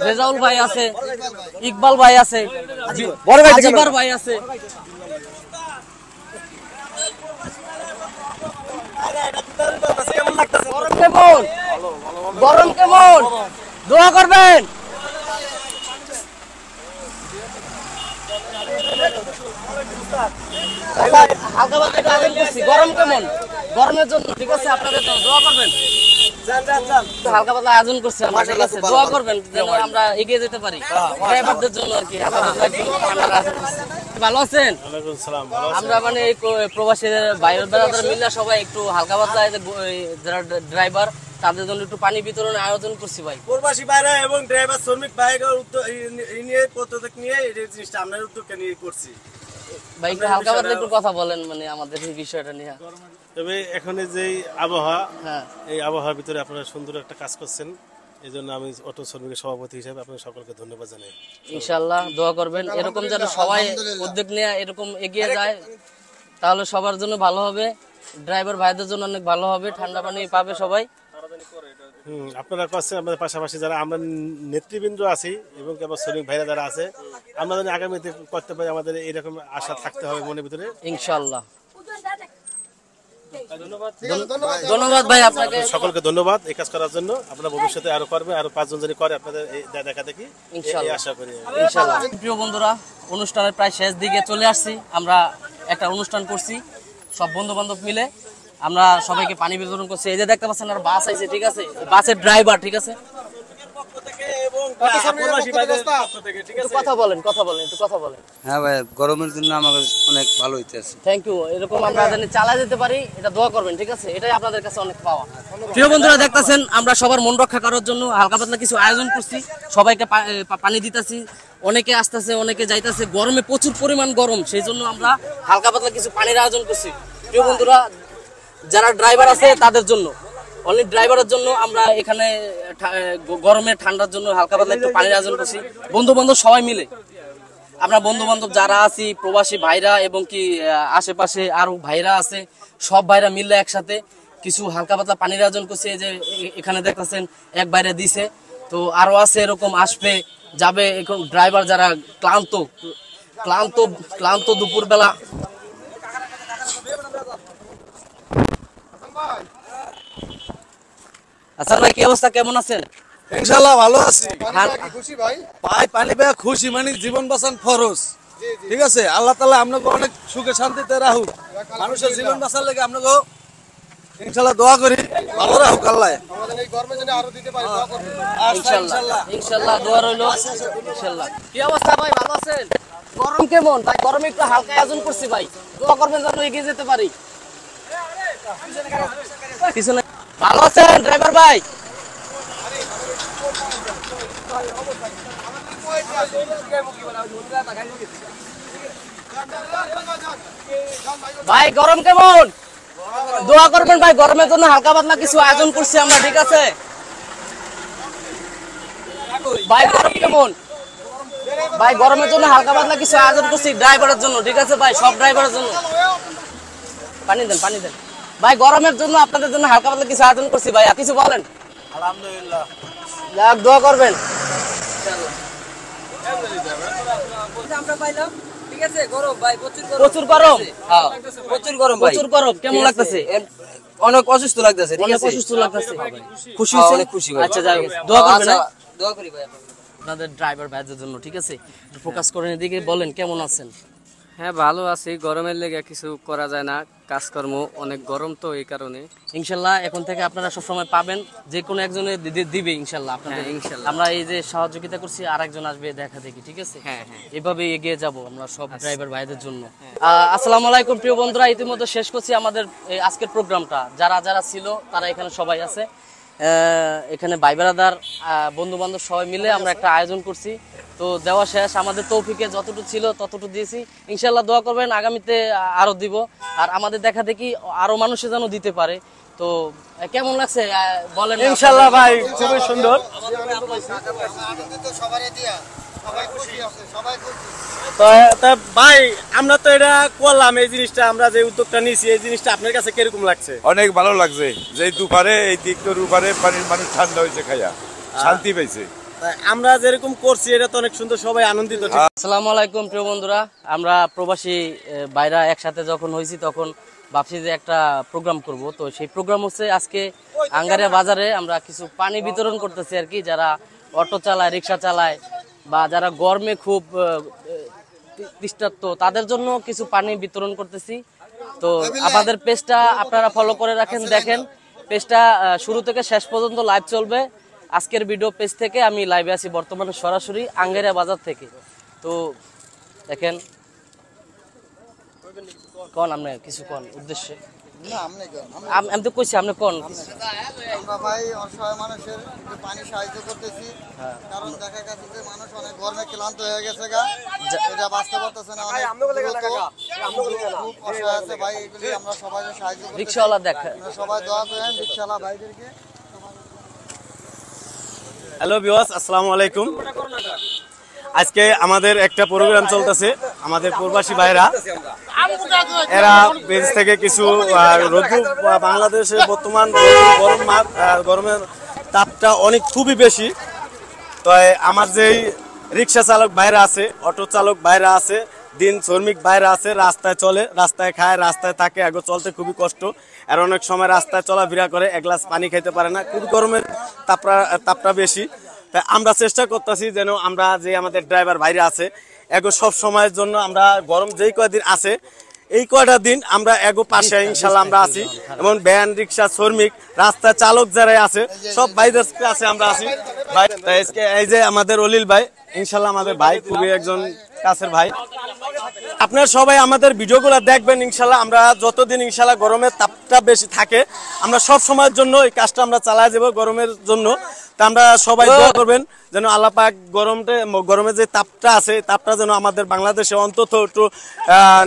রেজাউল ভাই আছে, ইকবাল ভাই আছে, আজিবার ভাই আছে। গরম কেমন? দোয়া করবেন। গরম কেমন? গরমের জন্য ঠিক আছে, আপনাদের দোয়া করবেন। হালকা পাতলা আয়োজন করছে, ঠিক আছে, দোয়া করবেন যেন আমরা এগিয়ে যেতে পারি ড্রাইভারদের জন্য আর কি। ভালো আছেন? আমরা মানে এই প্রবাসী বাইরের বেড়াদার মিলে সবাই একটু হালকা পাতলা যারা ড্রাইভার তাদের জন্য একটু পানি বিতরণের আয়োজন করছি ভাই। প্রবাসী ভাইরা এবং ড্রাইভার শ্রমিক ভাইদের উদ্যোগ নিয়ে প্রত্যেক নিয়ে এই জিনিসটা আমরা উদ্যোগটা নিয়ে করছি ভাই। একটু হালকা পাতলা একটু কথা বলেন মানে আমাদের এই বিষয়টা নিয়ে। তবে এখন যে আবহাওয়া, এই আবহাওয়ার ভিতরে আপনারা সুন্দর একটা কাজ করছেন, এই জন্য আমি অটো শ্রমিকের সভাপতি হিসেবে আপনাদের সকলকে ধন্যবাদ জানাই। ইনশাআল্লাহ দোয়া করবেন এরকম যেন সবাই উদ্যোগ নিয়ে এরকম এগিয়ে যায়, তাহলে সবার জন্য ভালো হবে, ড্রাইভার ভাইদের জন্য অনেক ভালো হবে, ঠান্ডা পানি পাবে সবাই। আপনারা করছেন, আমাদের পাশাপাশি যারা আমরা নেতৃবৃন্দ আছি এবং কেবল শ্রমিক ভাইরা যারা আছে, আমরা যদি আগামীতে করতে পারি, আমাদের এরকম আশা থাকতে হবে মনের ভিতরে ইনশাআল্লাহ। ধন্যবাদ ভাই আপনাকে, সকলকে ধন্যবাদ এই কাজ করার জন্য। আপনারা ভবিষ্যতে আরো করবে, আরো 5 জন যদি করে আপনাদের দেখা দেখি ইনশাআল্লাহ আশা করি ইনশাআল্লাহ। প্রিয় বন্ধুরা, অনুষ্ঠানের প্রায় শেষ দিকে চলে আসছি। আমরা একটা অনুষ্ঠান করছি সব বন্ধু বান্ধব মিলে, আমরা সবাইকে পানি বিতরণ করছি। এই যে দেখতে পাচ্ছেন আর বাস আইছে, ঠিক আছে, বাসের ড্রাইভার, ঠিক আছে, কথা বলেন একটু কথা বলেন। হ্যাঁ ভাই, গরমের জন্য আমাদের অনেক ভালো হইতেছে। Thank you. এরকম আমরা জানি চালা যেতে পারি, এটা দোয়া করবেন, ঠিক আছে, এটাই আপনাদের কাছে অনেক পাওয়া। প্রিয় বন্ধুরা দেখতেছেন আমরা সবার মন রক্ষা করার জন্য হালকা পাতলা কিছু আয়োজন করছি, সবাইকে পানি দিতেছি, অনেকে আসতেছে অনেকে যাইতেছে, গরমে প্রচুর পরিমাণ গরম, সেই জন্য আমরা হালকা পাতলা কিছু পানির আয়োজন করছি। প্রিয় বন্ধুরা, যারা ড্রাইভার আছে তাদের জন্য, অনলি ড্রাইভারের জন্য আমরা এখানে গরমে ঠান্ডার জন্য হালকা পাতলা একটু পানির আয়োজন করছি। বন্ধু বান্ধব সবাই মিলে, আমরা বন্ধু বান্ধব যারা আছি, প্রবাসী ভাইরা এবং কি আশেপাশে আরো ভাইরা আছে, সব ভাইরা মিলে একসাথে কিছু হালকা পাতলা পানির আয়োজন করছি। এই যে এখানে দেখতেছেন এক ভাইরা দিছে, তো আরো আছে এরকম আসবে যাবে। এখন ড্রাইভার যারা ক্লান্ত ক্লান্ত ক্লান্ত দুপুর বেলা, আচ্ছা ভাই কি অবস্থা, কেমন আছেন? ইনশাআল্লাহ ভালো আছি খুশি ভাই, ভাই। পানি পেয়ে খুশি, মানে জীবন বাঁচান ফরজ, ঠিক আছে। আল্লাহ তাআলা আপনাকে অনেক সুখে শান্তিতে রাখুক, মানুষের জীবন বাঁচার লেগে আপনাকে ইনশাআল্লাহ দোয়া করি, ভালো রাখুক আল্লাহ। আমাদের এই গরমে যেন আরো দিতে পারি, দোয়া করবেন ইনশাআল্লাহ ইনশাআল্লাহ দোয়া রইলো ইনশাআল্লাহ। কি অবস্থা ভাই, ভালো আছেন? গরম কেমন ভাই? গরমে একটু হালকা আয়োজন করছি ভাই, দোয়া করবেন যেন এগিয়ে যেতে পারি। পিছনে ভালো আছেন ড্রাইভার ভাই? ভাই গরম কেমন? দোয়া করবেন ভাই, গরমের জন্য হালকা পাতলা কিছু আয়োজন করছি আমরা, ঠিক আছে ভাই? গরম কেমন ভাই? গরমের জন্য হালকা পাতলা কিছু আয়োজন করছি ড্রাইভারের জন্য, ঠিক আছে ভাই, সব ড্রাইভারের জন্য। পানি দেন পানি দেন ভাই, গরমের জন্য আপনাদের জন্য হালকা পাতলা কিছু আয়োজন করছি ভাই। আর কিছু বলেন? আলহামদুলিল্লাহ, যাক দোয়া করবেন। প্রচুর গরম, প্রচুর গরম ভাই, প্রচুর গরম। কেমন লাগতেছে? অনেক অসুস্থ লাগতেছে, ঠিক অনেক আছে, অসুস্থ লাগতেছে। খুশি হইছে, অনেক খুশি ভাই। আচ্ছা যাই হোক, দোয়া করবেন। দোয়া করি ভাই আপনাদের ড্রাইভার ভাইদের জন্য, ঠিক আছে, ফোকাস করেন এদিকে। বলেন কেমন আছেন? হ্যাঁ ভালো আছি, গরমের লেগে কিছু করা যায় না, কাজকর্ম অনেক গরম, তো এই কারণে ইনশাল্লাহ এখন থেকে আপনারা সবসময় পাবেন, যে কোনো একজনে দিবে ইনশাল্লাহ আপনাদের। ইনশাল্লাহ আমরা এই যে সহযোগিতা করছি, আরেকজন আসবে দেখা দেখি, ঠিক আছে। হ্যাঁ হ্যাঁ, এভাবে এগিয়ে যাব আমরা সব ড্রাইভার ভাইদের জন্য। আসসালামু আলাইকুম প্রিয় বন্ধুরা, ইতিমধ্যে শেষ করছি আমাদের আজকের প্রোগ্রামটা। যারা যারা ছিল তারা এখানে সবাই আছে, এখানে ভাই বেড়াদার বন্ধু বান্ধব সবাই মিলে আমরা একটা আয়োজন করছি। তো দেওয়া শেষ, আমাদের তৌফিকে যতটুকু ছিল ততটুকু দিয়েছি। ইনশাল্লাহ দোয়া করবেন আগামীতে আরো দিব, আর আমাদের দেখা দেখি আরো মানুষে যেন দিতে পারে। তো কেমন লাগছে বলেন? ইনশাআল্লাহ ভাই খুবই সুন্দর। তো ভাই আমরা তো এটা করলাম, এই জিনিসটা আমরা যে উদ্যোগটা নিয়েছি, এই জিনিসটা আপনার কাছে কিরকম লাগছে? অনেক ভালো লাগছে, যে দুপারে এই দিকটার উপরে পানির মানুষ ঠান্ডা হয়েছে, খাইয়া শান্তি পাইছে। আমরা যেরকম করছি এটা তো অনেক সুন্দর, সবাই আনন্দিত। আসসালামু আলাইকুম প্রিয় বন্ধুরা, আমরা প্রবাসী বাইরা একসাথে যখন হয়েছি তখন ভাবছি যে একটা প্রোগ্রাম করব। তো সেই প্রোগ্রাম হচ্ছে আজকে আঙ্গারিয়া বাজারে আমরা কিছু পানি বিতরণ করতেছি আর কি, যারা অটো চালায়, রিক্সা চালায় বা যারা গরমে খুব তৃষ্ণার্ত তাদের জন্য কিছু পানি বিতরণ করতেছি। তো আমাদের পেজটা আপনারা ফলো করে রাখেন, দেখেন পেজটা শুরু থেকে শেষ পর্যন্ত লাইভ চলবে। আজকের ভিডিও পেজ থেকে আমি লাইভে আছি বর্তমানে সরাসরি আঙ্গারিয়া বাজার থেকে। তো দেখেন, কোন আপনি কিছু কোন উদ্দেশ্যে? না আমনে কেন আমি তো কইছি আপনি কোন আমরা ভাই অসহায় মানুষের একটু পানি সাহায্য করতেছি, কারণ দেখা গেছে যে মানুষ অনেক গরমে ক্লান্ত হয়ে গেছে গা, এটা বাঁচতে পারতেছে না, অনেক খুব অসহায় আছে ভাই। এগুলি আমরা সবাই সাহায্য করতেছি। রিক্সাওয়ালা দেখ, আপনারা সবাই দোয়া করেন রিক্সাওয়ালা ভাইদেরকে। হ্যালো ভিউয়ার্স, আসসালামু আলাইকুম। আজকে আমাদের একটা প্রোগ্রাম চলতেছে, আমাদের প্রবাসী ভাইরা এরা পেজ থেকে কিছু রোদ্দু, বাংলাদেশে বর্তমান গরমের তাপটা অনেক খুবই বেশি। তো আমার যেই রিক্সা চালক ভাইরা আছে, অটো চালক ভাইরা আছে, দিন শ্রমিক ভাইরা আছে, রাস্তায় চলে, রাস্তায় খায়, রাস্তায় থাকে, আগে চলতে খুবই কষ্ট। আর অনেক সময় রাস্তায় চলাফেরা করে, এক গ্লাস পানি খাইতে পারে না, খুব গরমের তাপটা বেশি। তাই আমরা চেষ্টা করতেছি যেন আমরা যে আমাদের ড্রাইভার ভাইরা আছে এগো সব সময়ের জন্য আমরা গরম যেই কয়দিন আছে এই কয়টা দিন আমরা এগো পাশে ইনশাল্লাহ আমরা আছি। এবং ভ্যান, রিক্সা, শ্রমিক, রাস্তা চালক যারা আছে সব ভাইদের কাছে আমরা আছি। ভাই এই যে আমাদের অলিল ভাই, ইনশাল্লাহ আমাদের ভাই, খুবই একজন কাছের ভাই। আপনারা সবাই আমাদের ভিডিওগুলো দেখবেন ইনশাল্লাহ। আমরা যতদিন ইনশাল্লাহ গরমের তাপটা বেশি থাকে আমরা সব সময়ের জন্য এই কাজটা আমরা চালাই যাব গরমের জন্য। তা আমরা সবাই দোয়া করবেন যেন আল্লাহ পাক গরমের যে তাপটা আছে তাপটা যেন আমাদের বাংলাদেশে অন্তত একটু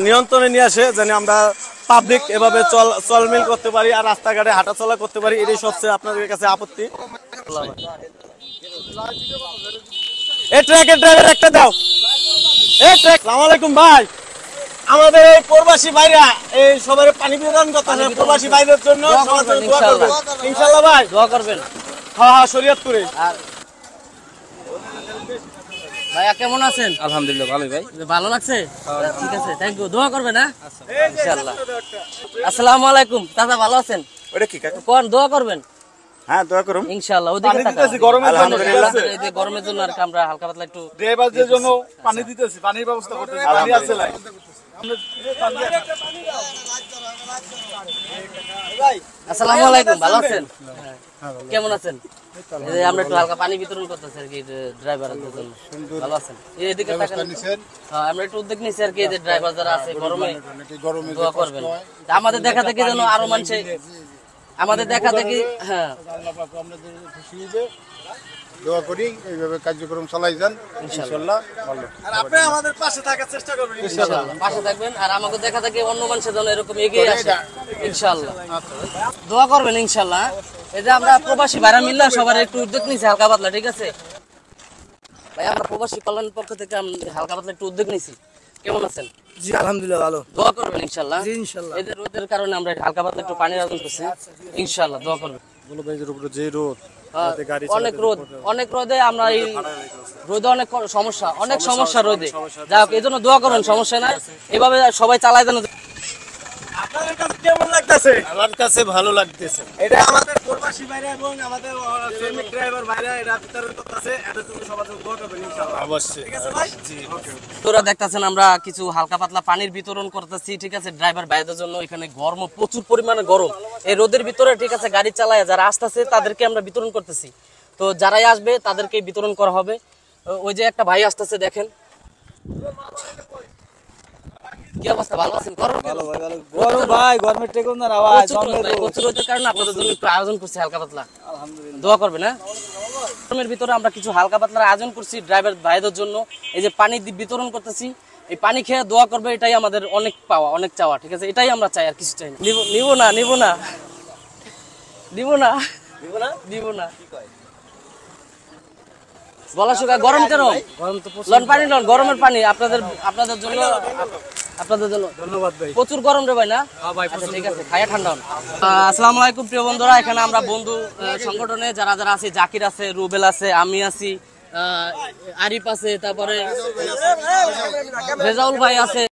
নিয়ন্ত্রণে নিয়ে আসে, যেন আমরা পাবলিক এভাবে চলমিল করতে পারি আর রাস্তাঘাটে হাঁটাচলা করতে পারি। এটাই সবচেয়ে আপনাদের কাছে আপত্তি। এই ট্রাকের ড্রাইভার একটা দাও। এই ট্রাক, আসসালামু আলাইকুম ভাই। আমাদের এই প্রবাসী ভাইরা এই সবার পানি বিতরণ করতেছে, প্রবাসী ভাইদের জন্য সবার জন্য দোয়া করবেন ইনশাআল্লাহ ভাই। দোয়া করবেন। হ্যাঁ, শরীয়তপুরে। আর ভাইয়া কেমন আছেন? আলহামদুলিল্লাহ ভালোই ভাই। ভালো লাগছে? ঠিক আছে, থ্যাংক ইউ। দোয়া করবেন হ্যাঁ ইনশাআল্লাহ। আসসালামু আলাইকুম চাচা, ভালো আছেন? ওটা কি কাকা? কোন দোয়া করবেন? হ্যাঁ, দোয়া করুন ইনশাআল্লাহ। ওদিকে তাকান। গরমের জন্য, ঠিক আছে? এই যে গরমের জন্য আর কি আমরা হালকা পাতলা একটু ড্রাইভারদের জন্য পানি দিতেছি, পানির ব্যবস্থা করতেছি, পানি আছে লাই। আসসালামু আলাইকুম, ভালো আছেন? কেমন আছেন? এই যে আমরা একটু হালকা পানি বিতরণ করতেছি আর কি ড্রাইভারদের জন্য। ভালো আছেন? এদিকে তাকান। হ্যাঁ, আমরা একটু উদ্যোগ নিয়েছি আর কি, যে ড্রাইভার যারা আছে গরমে দোয়া করবেন। আমাদের দেখা থেকে যেন আরো মানুষে আমাদের দেখা দেখি, হ্যাঁ দোয়া করি এইভাবে কার্যক্রম চালাই যান ইনশাআল্লাহ। ভালো আর আপনি আমাদের পাশে থাকার চেষ্টা করবেন ইনশাআল্লাহ, পাশে থাকবেন। আর আমাকে দেখা থেকে অন্য মানুষের জন্য এরকম এগিয়ে আসে ইনশাআল্লাহ। দোয়া করবেন ইনশাআল্লাহ। এই যে আমরা প্রবাসী ভাইরা মিললাম, সবার একটু উদ্যোগ নিয়েছি হালকা পাতলা, ঠিক আছে ভাই? আমরা প্রবাসী কল্যাণ পক্ষ থেকে হালকা পাতলা একটু উদ্যোগ নিয়েছি। কেমন আছেন? জি আলহামদুলিল্লাহ ভালো। দোয়া করবেন ইনশাআল্লাহ। জি ইনশাআল্লাহ। এদের রোদের কারণে আমরা হালকা পাতলা একটু পানির আয়োজন করছি ইনশাআল্লাহ। দোয়া করবেন। যে রোদ, অনেক রোদে আমরা এই রোদে অনেক সমস্যা, অনেক সমস্যা রোদে, যাই হোক এই জন্য দোয়া করবেন, সমস্যা নাই। এভাবে সবাই চালায় যেন। আপনাদের কাছে কেমন লাগতেছে? আমার কাছে ভালো লাগতেছে। এটা আমাদের প্রবাসী ভাইরা এবং আমাদের শ্রমিক ড্রাইভার ভাইরা এরা বিতরণ করতেছে, এদের জন্য সবার জন্য দোয়া করবেন ইনশাআল্লাহ। অবশ্যই। ঠিক আছে ভাই? জি। তোরা দেখতেছেন আমরা কিছু হালকা পাতলা পানির বিতরণ করতেছি, ঠিক আছে ড্রাইভার ভাইদের জন্য। এখানে গরম, প্রচুর পরিমাণে গরম এই রোদের ভিতরে, ঠিক আছে গাড়ি চালায় যারা আসতেছে তাদেরকে আমরা বিতরণ করতেছি। তো যারাই আসবে তাদেরকে বিতরণ করা হবে। ওই যে একটা ভাই আসতেছে, দেখেন কি অবস্থা, ভালো আছেন? গরম ভাই, গরমের টেকনার আওয়াজ প্রচুর রোদের কারণে আপনাদের জন্য একটু আয়োজন করছি হালকা পাতলা। আলহামদুলিল্লাহ, দোয়া করবেন হ্যাঁ। গরমের ভিতরে আমরা কিছু হালকা পাতলার আয়োজন করছি ড্রাইভার ভাইদের জন্য। এই যে পানি বিতরণ করতেছি, এই পানি খেয়ে দোয়া করবে, এটাই আমাদের অনেক পাওয়া, অনেক চাওয়া, ঠিক আছে? এটাই আমরা চাই, আর কিছু চাই না। নিব না বলা শুকা। গরম কেন? লন পানি লন, গরমের পানি আপনাদের জন্য ধন্যবাদ ভাই। প্রচুর গরম রে ভাই না? আচ্ছা ঠিক আছে, খায়া ঠান্ডা হন। আসসালামু আলাইকুম প্রিয় বন্ধুরা, এখানে আমরা বন্ধু সংগঠনে যারা যারা আছি, জাকির আছে, রুবেল আছে, আমি আছি, আরিফ আছে, তারপরে রেজাউল ভাই আছে।